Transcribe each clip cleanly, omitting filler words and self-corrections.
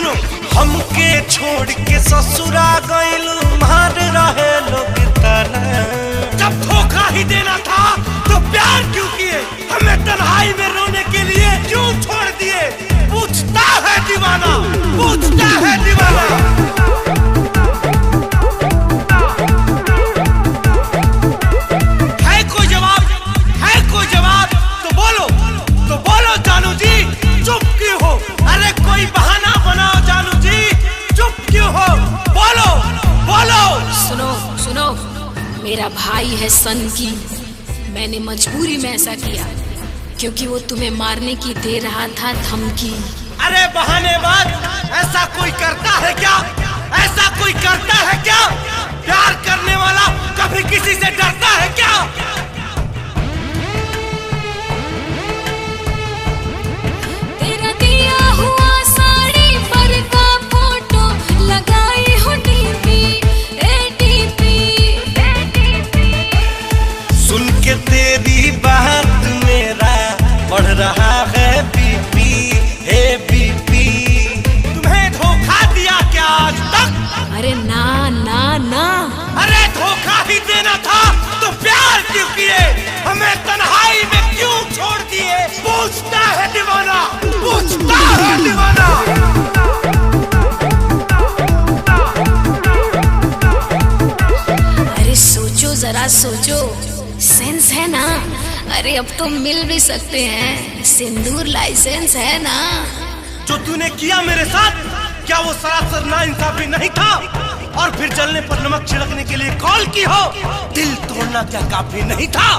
सुनो, हमके छोड़ के ससुरा गइल मार रहे लोग ताना। जब धोखा ही देना था तो प्यार क्यों किए? हमें तन्हाई में रोने के लिए क्यों छोड़ दिए? पूछता है दीवाना, पूछता है दीवाना। है कोई जवाब? है कोई जवाब? तो बोलो जानू जी, चुप क्यों हो? अरे कोई बहाना बनाओ जानू जी, चुप क्यों हो? बोलो बोलो। सुनो, मेरा भाई है सन की। मैंने मजबूरी में ऐसा किया क्योंकि वो तुम्हें मारने की दे रहा था धमकी। अरे बहानेबाज, ऐसा कोई करता है क्या? ऐसा कोई करता है क्या? प्यार करने वाला कभी किसी से डरता है क्या? तेरा दिया हुआ साड़ी पर का फोटो लगाई हो ATP। सुन के तेरी बात मेरा बढ़ रहा है BP, हे BP। तुम्हें धोखा दिया क्या आज तक? अरे ना ना ना, अरे धोखा ही देना था तो प्यार क्यों किए? हमें तन्हाई में क्यों छोड़ दिए? पूछता है दीवाना, पूछता है दीवाना। अरे सोचो जरा सोचो, सेंस है ना? अरे अब तो मिल भी सकते हैं, सिंदूर लाइसेंस है ना? जो तूने किया मेरे साथ, क्या वो सरासर नाइंसाफी नहीं था? और फिर जलने पर नमक छिड़कने के लिए कॉल की हो? दिल तोड़ना क्या काफी नहीं था?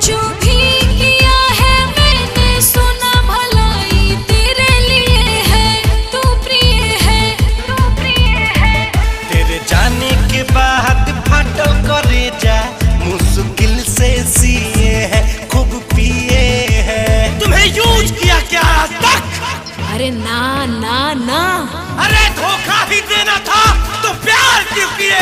जो भी किया है मैंने सुना भलाई तेरे लिए है, तू प्रिय है, तू प्रिय है। तेरे जाने के बाद फाटल करे जा, मुश्किल से सिए है, खूब पिए है। तुम्हें यूज किया क्या आज तक? अरे ना ना ना, अरे धोखा ही देना था तो प्यार क्यों किए?